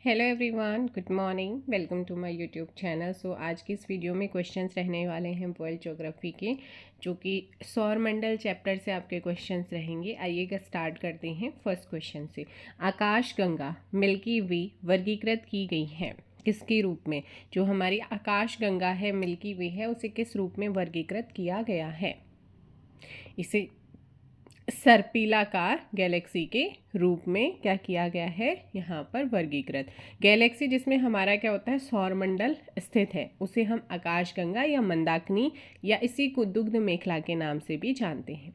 Hello everyone, good morning, welcome to my YouTube channel. So आज की इस video में क्वेश्चंस रहने वाले हैं वर्ल्ड ज्योग्राफी के, जो कि सौर मंडल चैप्टर से आपके क्वेश्चंस रहेंगे। आइएगा स्टार्ट करते हैं फर्स्ट क्वेश्चन से। आकाश गंगा मिल्की वे वर्गीकृत की गई है किसके रूप में? जो हमारी आकाश गंगा है, मिल्की वे है, उसे किस रूप में वर्गीकृत किया गया है? इसे सर्पिलाकार गैलेक्सी के रूप में क्या किया गया है यहाँ पर वर्गीकृत। गैलेक्सी जिसमें हमारा क्या होता है, सौरमंडल स्थित है, उसे हम आकाशगंगा या मंदाकिनी या इसी को दुग्ध मेखला के नाम से भी जानते हैं।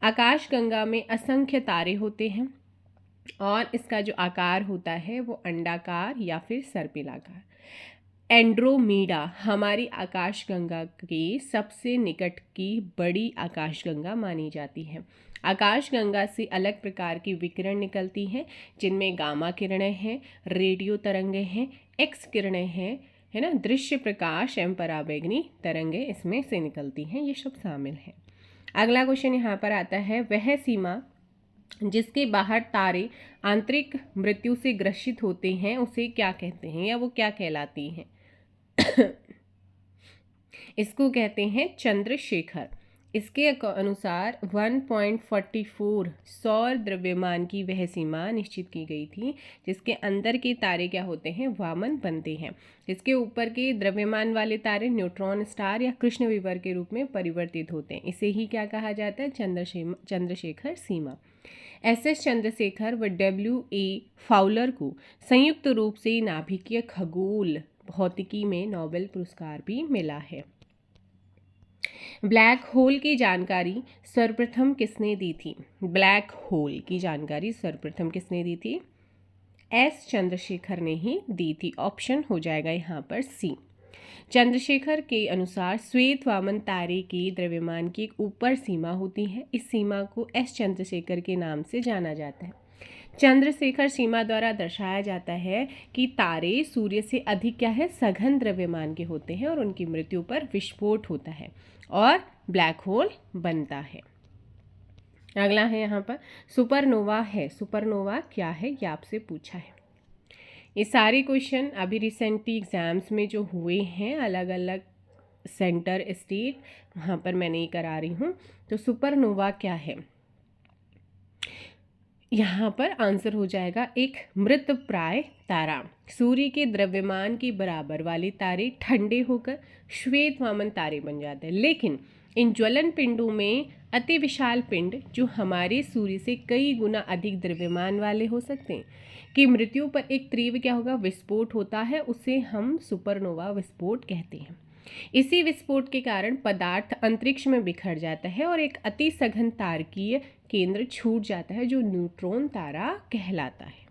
आकाशगंगा में असंख्य तारे होते हैं और इसका जो आकार होता है वो अंडाकार या फिर सर्पिलाकार। एंड्रोमीडा हमारी आकाशगंगा की सबसे निकट की बड़ी आकाशगंगा मानी जाती है। आकाशगंगा से अलग प्रकार की विकिरण निकलती हैं, जिनमें गामा किरणें हैं, रेडियो तरंगें हैं, एक्स किरणें हैं, है ना, दृश्य प्रकाश एवं पराबैंगनी तरंगें इसमें से निकलती हैं, ये सब शामिल हैं। अगला क्वेश्चन यहाँ पर आता है, वह सीमा जिसके बाहर तारे आंतरिक मृत्यु से ग्रसित होते हैं उसे क्या कहते हैं या वो क्या कहलाती हैं? इसको कहते हैं चंद्रशेखर। इसके अनुसार 1.44 सौर द्रव्यमान की वह सीमा निश्चित की गई थी जिसके अंदर के तारे क्या होते हैं, वामन बनते हैं। इसके ऊपर के द्रव्यमान वाले तारे न्यूट्रॉन स्टार या कृष्ण विवर के रूप में परिवर्तित होते हैं। इसे ही क्या कहा जाता है, चंद्रशेखर सीमा। एस चंद्रशेखर व W.A. फाउलर को संयुक्त रूप से नाभिकीय खगोल भौतिकी में नोबेल पुरस्कार भी मिला है। ब्लैक होल की जानकारी सर्वप्रथम किसने दी थी? ब्लैक होल की जानकारी सर्वप्रथम किसने दी थी? एस चंद्रशेखर ने ही दी थी। ऑप्शन हो जाएगा यहाँ पर सी। चंद्रशेखर के अनुसार श्वेत वामन तारे के द्रव्यमान की एक ऊपर सीमा होती है। इस सीमा को एस चंद्रशेखर के नाम से जाना जाता है। चंद्रशेखर सीमा द्वारा दर्शाया जाता है कि तारे सूर्य से अधिक क्या है, सघन द्रव्यमान के होते हैं और उनकी मृत्यु पर विस्फोट होता है और ब्लैक होल बनता है। अगला है यहाँ पर सुपरनोवा है। सुपरनोवा क्या है ये आपसे पूछा है। ये सारे क्वेश्चन अभी रिसेंटली एग्जाम्स में जो हुए हैं अलग अलग सेंटर स्टेट, वहाँ पर मैं नहीं करा रही हूँ। तो सुपरनोवा क्या है, यहाँ पर आंसर हो जाएगा एक मृत प्राय तारा। सूर्य के द्रव्यमान के बराबर वाले तारे ठंडे होकर श्वेत वामन तारे बन जाते हैं, लेकिन इन ज्वलन पिंडों में अति विशाल पिंड जो हमारे सूर्य से कई गुना अधिक द्रव्यमान वाले हो सकते हैं की मृत्यु पर एक तीव्र क्या होगा, विस्फोट होता है। उसे हम सुपरनोवा विस्फोट कहते हैं। इसी विस्फोट के कारण पदार्थ अंतरिक्ष में बिखर जाता है और एक अति सघन तारकीय केंद्र छूट जाता है जो न्यूट्रॉन तारा कहलाता है।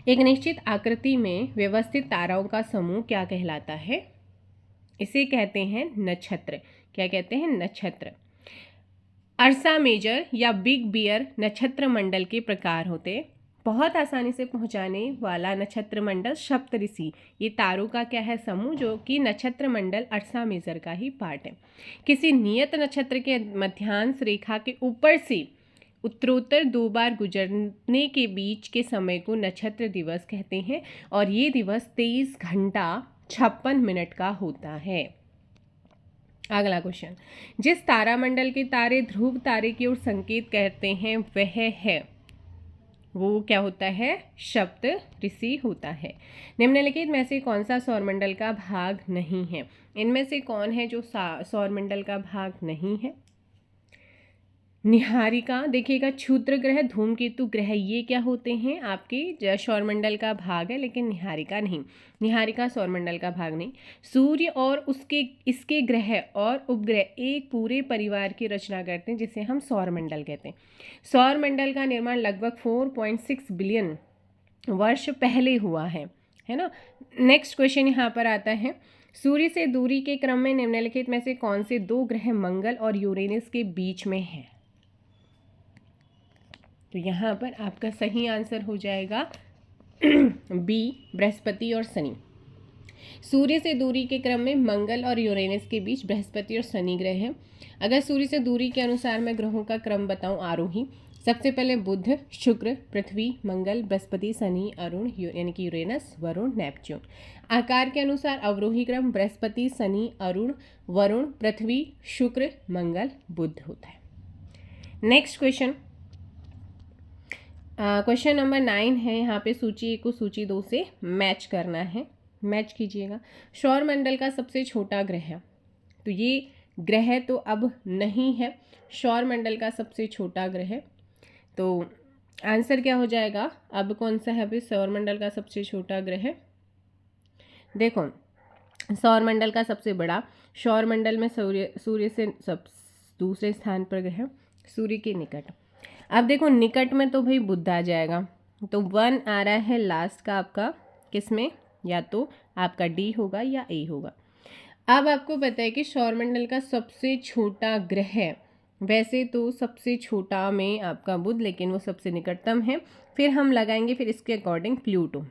एक निश्चित आकृति में व्यवस्थित ताराओं का समूह क्या कहलाता है? इसे कहते हैं नक्षत्र। क्या कहते हैं? नक्षत्र। अर्सा मेजर या बिग बियर नक्षत्र मंडल के प्रकार होते हैं। बहुत आसानी से पहुंचाने वाला नक्षत्र मंडल सप्तऋषि, ये तारों का क्या है, समूह, जो कि नक्षत्र मंडल अर्सा मेजर का ही पार्ट है। किसी नियत नक्षत्र के मध्यांश रेखा के ऊपर से उत्तरोत्तर 2 बार गुजरने के बीच के समय को नक्षत्र दिवस कहते हैं और ये दिवस 23 घंटा 56 मिनट का होता है। अगला क्वेश्चन, जिस तारामंडल के तारे ध्रुव तारे की ओर संकेत करते हैं वह है, वो क्या होता है, सप्तऋषि होता है। निम्नलिखित में से कौन सा सौरमंडल का भाग नहीं है? इनमें से कौन है जो सौरमंडल का भाग नहीं है? निहारिका, देखिएगा, क्षुद्र ग्रह, धूमकेतु ग्रह, ये क्या होते हैं, आपके सौरमंडल का भाग है, लेकिन निहारिका नहीं। निहारिका सौरमंडल का भाग नहीं। सूर्य और इसके ग्रह और उपग्रह एक पूरे परिवार की रचना करते हैं जिसे हम सौरमंडल कहते हैं। सौरमंडल का निर्माण लगभग 4.6 बिलियन वर्ष पहले हुआ है ना। नेक्स्ट क्वेश्चन यहाँ पर आता है, सूर्य से दूरी के क्रम में निम्नलिखित में से कौन से 2 ग्रह मंगल और यूरेनस के बीच में है? तो यहाँ पर आपका सही आंसर हो जाएगा बी, बृहस्पति और शनि। सूर्य से दूरी के क्रम में मंगल और यूरेनस के बीच बृहस्पति और शनि ग्रह है। अगर सूर्य से दूरी के अनुसार मैं ग्रहों का क्रम बताऊं, आरोही, सबसे पहले बुध, शुक्र, पृथ्वी, मंगल, बृहस्पति, शनि, अरुण यानी कि यूरेनस, वरुण, नेपच्यून। आकार के अनुसार अवरोही क्रम बृहस्पति, शनि, अरुण, वरुण, पृथ्वी, शुक्र, मंगल, बुध होता है। नेक्स्ट क्वेश्चन, क्वेश्चन नंबर 9 है। यहाँ पे सूची 1 को सूची 2 से मैच करना है, मैच कीजिएगा। सौर मंडल का सबसे छोटा ग्रह, तो ये ग्रह तो अब नहीं है, सौर मंडल का सबसे छोटा ग्रह, तो आंसर क्या हो जाएगा? अब कौन सा है अभी सौर मंडल का सबसे छोटा ग्रह? देखो, सौर मंडल का सबसे बड़ा, सौर मंडल में सूर्य से सब दूसरे स्थान पर ग्रह, सूर्य के निकट। अब देखो निकट में तो भाई बुध आ जाएगा, तो 1 आ रहा है लास्ट का आपका, किसमें? या तो आपका डी होगा या ए होगा। अब आपको पता है कि सौरमंडल का सबसे छोटा ग्रह, वैसे तो सबसे छोटा में आपका बुध, लेकिन वो सबसे निकटतम है। फिर हम लगाएंगे फिर इसके अकॉर्डिंग प्लूटो,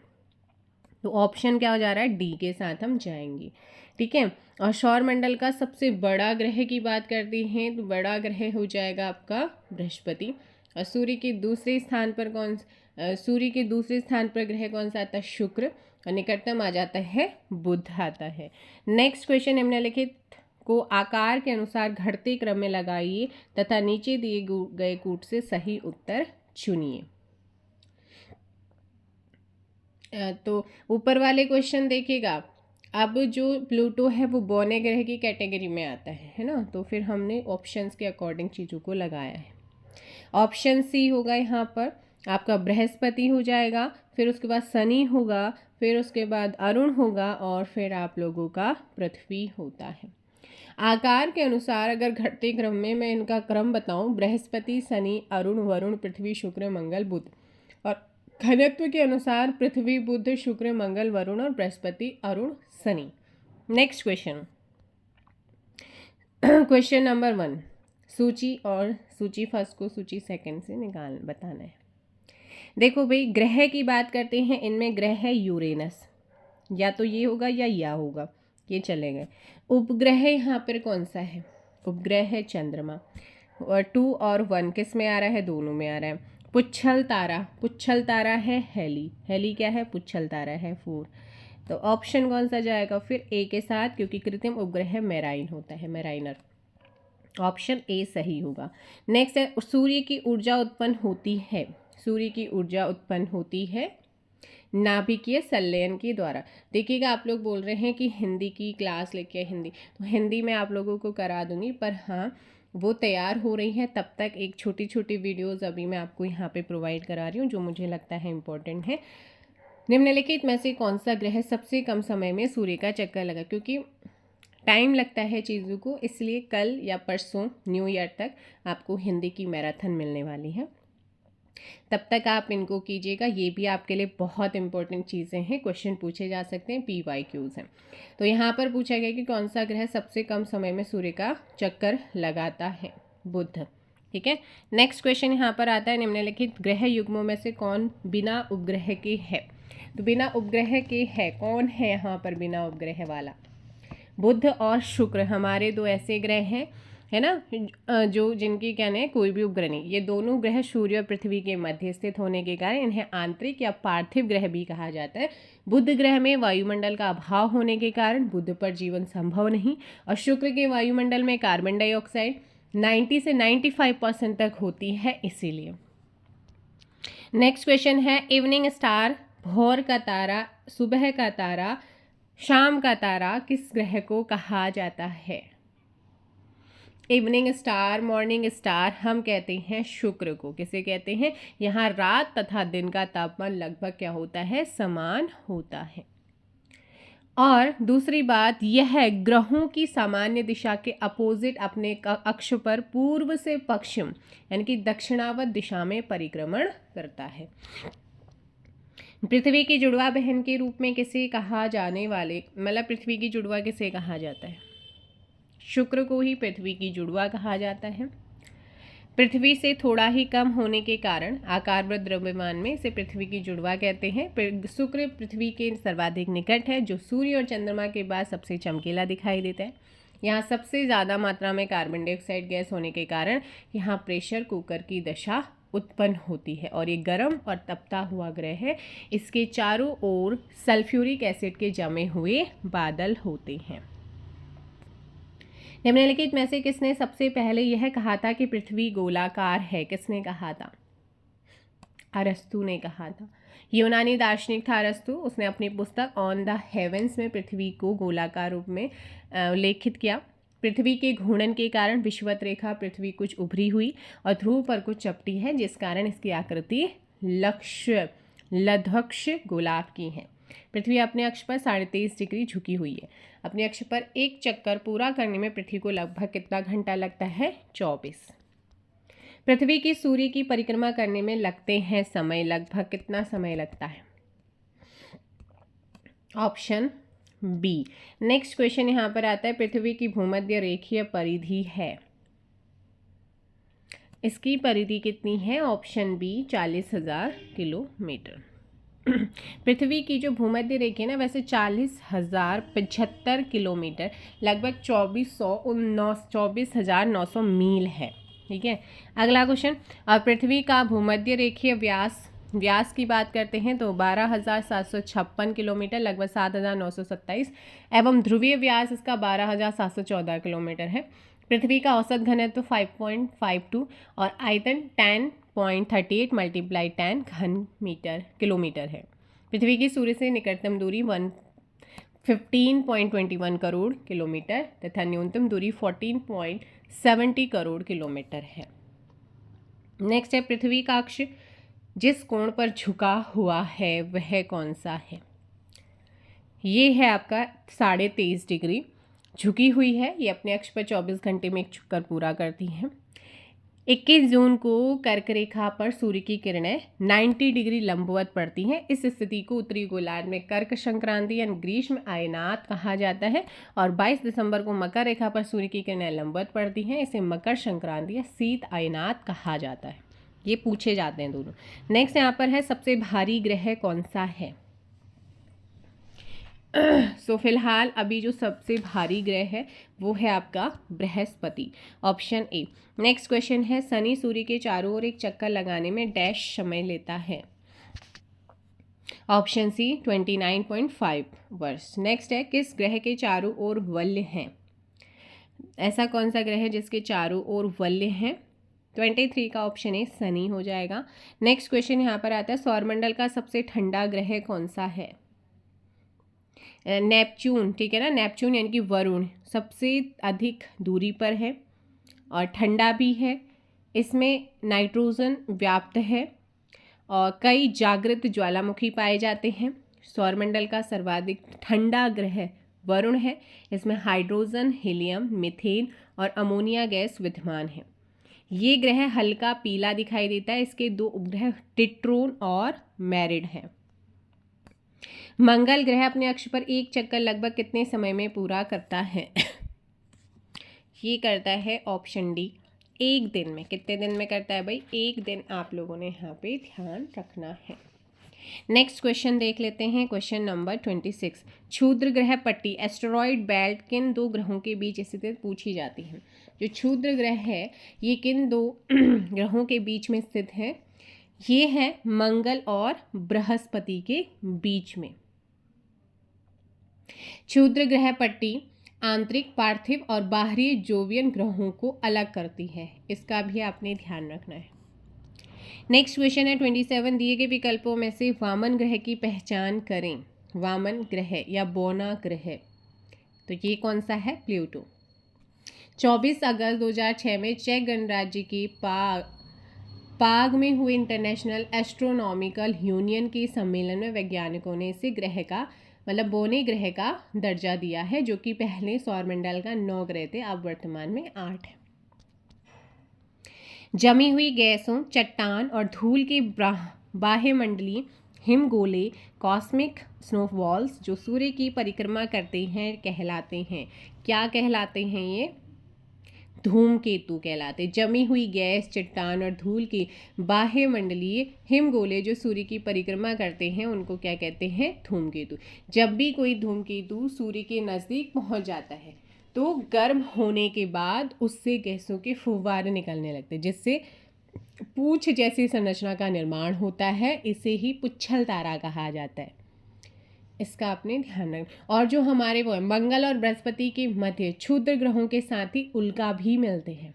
तो ऑप्शन क्या हो जा रहा है? डी के साथ हम जाएंगे, ठीक है। और सौरमंडल का सबसे बड़ा ग्रह की बात करते हैं तो बड़ा ग्रह हो जाएगा आपका बृहस्पति। और सूर्य के दूसरे स्थान पर ग्रह कौन सा आता है? शुक्र। और निकटतम आ जाता है बुध आता है। नेक्स्ट क्वेश्चन, निम्नलिखित को आकार के अनुसार घटते क्रम में लगाइए तथा नीचे दिए गए कूट से सही उत्तर चुनिए। तो ऊपर वाले क्वेश्चन देखिएगा, अब जो प्लूटो है वो बौने ग्रह की कैटेगरी में आता है ना, तो फिर हमने ऑप्शंस के अकॉर्डिंग चीज़ों को लगाया है। ऑप्शन सी होगा यहाँ पर आपका बृहस्पति हो जाएगा, फिर उसके बाद शनि होगा, फिर उसके बाद अरुण होगा, और फिर आप लोगों का पृथ्वी होता है। आकार के अनुसार अगर घटते क्रम में मैं इनका क्रम बताऊं, बृहस्पति, शनि, अरुण, वरुण, पृथ्वी, शुक्र, मंगल, बुध। और घनत्व के अनुसार पृथ्वी, बुध, शुक्र, मंगल, वरुण और Brihaspati, Arun, Shani. Next question, question number 1, सूची और सूची फर्स्ट को सूची सेकंड से बताना है। देखो भाई, ग्रह की बात करते हैं, इनमें ग्रह है यूरेनस, या तो ये होगा या होगा, ये चले गए। उपग्रह यहाँ पर कौन सा है? उपग्रह है चंद्रमा। और 2 और 1 किस में आ रहा है? दोनों में आ रहा है। पुच्छल तारा है हेली क्या है? पुच्छल तारा है 4। तो ऑप्शन कौन सा जाएगा फिर? ए के साथ, क्योंकि कृत्रिम उपग्रह मेराइन होता है, मेराइनर। ऑप्शन ए सही होगा। नेक्स्ट है, सूर्य की ऊर्जा उत्पन्न होती है नाभिकीय संलयन के द्वारा। देखिएगा, आप लोग बोल रहे हैं कि हिंदी की क्लास लेके हिंदी, तो हिंदी में आप लोगों को करा दूंगी, पर हाँ वो तैयार हो रही है, तब तक एक छोटी छोटी वीडियोस अभी मैं आपको यहाँ पे प्रोवाइड करा रही हूँ जो मुझे लगता है इम्पोर्टेंट है। निम्नलिखित में से कौन सा ग्रह सबसे कम समय में सूर्य का चक्कर लगा? क्योंकि टाइम लगता है चीज़ों को, इसलिए कल या परसों न्यू ईयर तक आपको हिंदी की मैराथन मिलने वाली है, तब तक आप इनको कीजिएगा। ये भी आपके लिए बहुत इंपॉर्टेंट चीज़ें हैं, क्वेश्चन पूछे जा सकते हैं, PYQs हैं। तो यहाँ पर पूछा गया कि कौन सा ग्रह सबसे कम समय में सूर्य का चक्कर लगाता है? बुध, ठीक है। नेक्स्ट क्वेश्चन यहाँ पर आता है, निम्नलिखित ग्रह युग्मों में से कौन बिना उपग्रह के है? तो बिना उपग्रह के है कौन है यहाँ पर बिना उपग्रह वाला? बुध और शुक्र हमारे 2 ऐसे ग्रह हैं, है ना, जो जिनकी क्या नहीं कोई भी उपग्रह नहीं। ये दोनों ग्रह सूर्य और पृथ्वी के मध्य स्थित होने के कारण इन्हें आंतरिक या पार्थिव ग्रह भी कहा जाता है। बुध ग्रह में वायुमंडल का अभाव होने के कारण बुध पर जीवन संभव नहीं, और शुक्र के वायुमंडल में कार्बन डाइऑक्साइड 90 से 95% तक होती है, इसीलिए। नेक्स्ट क्वेश्चन है, इवनिंग स्टार, भोर का तारा, सुबह का तारा, शाम का तारा किस ग्रह को कहा जाता है? इवनिंग स्टार, मॉर्निंग स्टार हम कहते हैं शुक्र को। किसे कहते हैं? यहाँ रात तथा दिन का तापमान लगभग क्या होता है? समान होता है। और दूसरी बात यह है, ग्रहों की सामान्य दिशा के अपोजिट अपने अक्ष पर पूर्व से पश्चिम यानी कि दक्षिणावर्त दिशा में परिक्रमण करता है। पृथ्वी की जुड़वा बहन के रूप में किसे कहा जाने वाले, मतलब पृथ्वी की जुड़वा किसे कहा जाता है? शुक्र को ही पृथ्वी की जुड़वा कहा जाता है। पृथ्वी से थोड़ा ही कम होने के कारण आकारवृत्त द्रव्यमान में इसे पृथ्वी की जुड़वा कहते हैं। शुक्र पृथ्वी के सर्वाधिक निकट है, जो सूर्य और चंद्रमा के बाद सबसे चमकीला दिखाई देता है। यहाँ सबसे ज़्यादा मात्रा में कार्बन डाइऑक्साइड गैस होने के कारण यहाँ प्रेशर कुकर की दशा उत्पन्न होती है और ये गर्म और तपता हुआ ग्रह है। इसके चारों ओर सल्फ्यूरिक एसिड के जमे हुए बादल होते हैं। निम्नलिखित में से किसने सबसे पहले यह कहा था कि पृथ्वी गोलाकार है? किसने कहा था? अरस्तु ने कहा था। यूनानी दार्शनिक था अरस्तु। उसने अपनी पुस्तक ऑन द हेवेंस में पृथ्वी को गोलाकार रूप में उल्लेखित किया। पृथ्वी के घूर्णन के कारण विषुवत रेखा पृथ्वी कुछ उभरी हुई और ध्रुव पर कुछ चपटी है, जिस कारण इसकी आकृति लधक्ष गोलाक की है। पृथ्वी अपने अक्ष पर 23.5 डिग्री झुकी हुई है। अपने अक्ष पर एक चक्कर पूरा करने में पृथ्वी को लगभग कितना घंटा लगता है? 24। पृथ्वी की सूर्य की परिक्रमा करने में लगते हैं समय, लगभग कितना समय लगता है? Option B. नेक्स्ट क्वेश्चन यहाँ पर आता है, पृथ्वी की भूमध्य रेखीय परिधि है, इसकी परिधि कितनी है? Option B 40,000 kilometre. पृथ्वी की जो भूमध्य रेखा है ना, वैसे 40,075 किलोमीटर, लगभग 24,900 मील है। ठीक है। अगला क्वेश्चन, और पृथ्वी का भूमध्य रेखीय व्यास की बात करते हैं तो 12,756 किलोमीटर, लगभग 7,927, एवं ध्रुवीय व्यास इसका 12,714 किलोमीटर है। पृथ्वी का औसत घनत्व 5.52 और आयतन 10.38 × 10 घन किलोमीटर है। पृथ्वी की सूर्य से निकटतम दूरी 15.21 करोड़ किलोमीटर तथा न्यूनतम दूरी 14.70 करोड़ किलोमीटर है। नेक्स्ट है, पृथ्वी का अक्ष जिस कोण पर झुका हुआ है वह कौन सा है? ये है आपका 23.5 डिग्री झुकी हुई है। ये अपने अक्ष पर 24 घंटे में एक चक्कर पूरा करती हैं। 21 जून को कर्क रेखा पर सूर्य की किरणें 90 डिग्री लंबवत पड़ती हैं। इस स्थिति को उत्तरी गोलार्ध में कर्क संक्रांति यानी ग्रीष्म आयनात कहा जाता है। और 22 दिसंबर को मकर रेखा पर सूर्य की किरणें लंबवत पड़ती हैं। इसे मकर संक्रांति या शीत आयनात कहा जाता है। ये पूछे जाते हैं दोनों। नेक्स्ट यहाँ पर है, सबसे भारी ग्रह कौन सा है? सो फिलहाल अभी जो सबसे भारी ग्रह है वो है आपका Brihaspati, option A. Next question है, शनि सूर्य के चारों ओर एक चक्कर लगाने में डैश समय लेता है? ऑप्शन सी 29.5 वर्ष। नेक्स्ट है, किस ग्रह के चारों ओर वलय हैं? ऐसा कौन सा ग्रह है जिसके चारों ओर वलय हैं? 23 का ऑप्शन ए शनि हो जाएगा। नेक्स्ट क्वेश्चन यहाँ पर आता है, सौरमंडल का सबसे ठंडा ग्रह कौन सा है? नेपच्यून। ठीक है ना, नेपच्यून यानी कि वरुण सबसे अधिक दूरी पर है और ठंडा भी है। इसमें नाइट्रोजन व्याप्त है और कई जागृत ज्वालामुखी पाए जाते हैं। सौरमंडल का सर्वाधिक ठंडा ग्रह वरुण है। इसमें हाइड्रोजन, हीलियम, मीथेन और अमोनिया गैस विद्यमान है। ये ग्रह हल्का पीला दिखाई देता है। इसके दो उपग्रह टिट्रोन और मैरिड हैं। मंगल ग्रह अपने अक्ष पर एक चक्कर लगभग कितने समय में पूरा करता है? ये करता है ऑप्शन डी 1 दिन में। कितने दिन में करता है भाई? 1 दिन आप लोगों ने यहाँ पे ध्यान रखना है। नेक्स्ट क्वेश्चन देख लेते हैं, क्वेश्चन नंबर 26। क्षुद्र ग्रह पट्टी एस्टेरॉयड बेल्ट किन दो ग्रहों के बीच स्थित पूछी जाती है? जो क्षुद्र ग्रह है ये किन दो ग्रहों के बीच में स्थित है? ये है मंगल और बृहस्पति के बीच में। क्षुद्र ग्रह पट्टी आंतरिक पार्थिव और बाहरी जोवियन ग्रहों को अलग करती है। इसका भी आपने ध्यान रखना है। नेक्स्ट क्वेश्चन है 27। दिए गए विकल्पों में से वामन ग्रह की पहचान करें। वामन ग्रह या बोना ग्रह, तो ये कौन सा है? प्लूटो। 24 अगस्त 2006 में चेक गणराज्य की पाग में हुए इंटरनेशनल एस्ट्रोनॉमिकल यूनियन के सम्मेलन में वैज्ञानिकों ने इसे ग्रह का मतलब बोने ग्रह का दर्जा दिया है, जो कि पहले सौरमंडल का 9 ग्रह थे, अब वर्तमान में 8 है। जमी हुई गैसों, चट्टान और धूल के बाह्यमंडलीय हिमगोले कॉस्मिक स्नोफॉल्स जो सूर्य की परिक्रमा करते हैं कहलाते हैं। क्या कहलाते हैं ये? धूमकेतु कहलाते। जमी हुई गैस, चट्टान और धूल के बाह्यमंडलीय हिमगोले जो सूर्य की परिक्रमा करते हैं उनको क्या कहते हैं? धूमकेतु। जब भी कोई धूमकेतु सूर्य के नज़दीक पहुंच जाता है तो गर्म होने के बाद उससे गैसों के फुव्वारे निकलने लगते हैं, जिससे पूंछ जैसी संरचना का निर्माण होता है, इसे ही पुच्छल तारा कहा जाता है। इसका आपने ध्यान रखना। और जो हमारे वो मंगल और बृहस्पति के मध्य क्षुद्र ग्रहों के साथ ही उल्का भी मिलते हैं।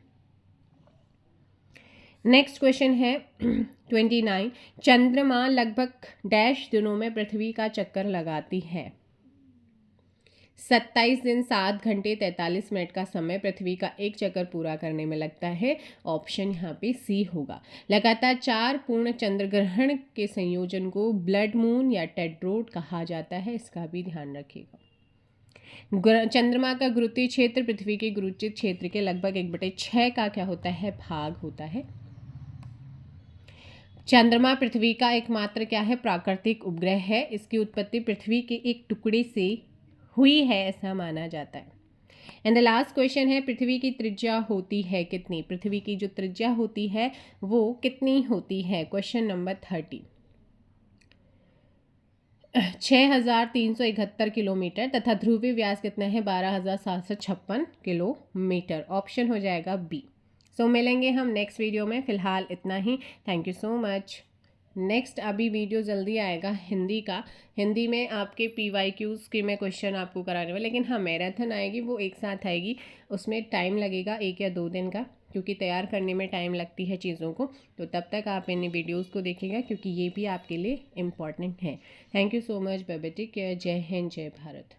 नेक्स्ट क्वेश्चन है 29। चंद्रमा लगभग डैश दिनों में पृथ्वी का चक्कर लगाती है। 27 दिन 7 घंटे 43 मिनट का समय पृथ्वी का एक चक्कर पूरा करने में लगता है। ऑप्शन यहाँ पे सी होगा। लगातार 4 पूर्ण चंद्र ग्रहण के संयोजन को ब्लड मून या टेट्रोड कहा जाता है, इसका भी ध्यान रखिएगा। चंद्रमा का गुरुत्वीय क्षेत्र पृथ्वी के गुरुत्वीय क्षेत्र के लगभग 1/6 का क्या होता है, भाग होता है। चंद्रमा पृथ्वी का एकमात्र क्या है, प्राकृतिक उपग्रह है। इसकी उत्पत्ति पृथ्वी के एक टुकड़े से हुई है, ऐसा माना जाता है। एंड द लास्ट क्वेश्चन है, पृथ्वी की त्रिज्या होती है कितनी? पृथ्वी की जो त्रिज्या होती है वो कितनी होती है? Question number 30। 6371 किलोमीटर तथा ध्रुवीय व्यास कितना है? 12756 किलोमीटर। ऑप्शन हो जाएगा बी। सो मिलेंगे हम नेक्स्ट वीडियो में। फिलहाल इतना ही। Thank you so much. Next अभी वीडियो जल्दी आएगा हिंदी का। हिंदी में आपके PYQs के मैं क्वेश्चन आपको कराने वाला, लेकिन हाँ मैराथन आएगी, वो एक साथ आएगी। उसमें टाइम लगेगा 1 या 2 दिन का, क्योंकि तैयार करने में टाइम लगती है चीज़ों को। तो तब तक आप इन वीडियोस को देखिएगा, क्योंकि ये भी आपके लिए इम्पॉर्टेंट है। Thank you so much. Bye bye, take care. जय हिंद, जय भारत।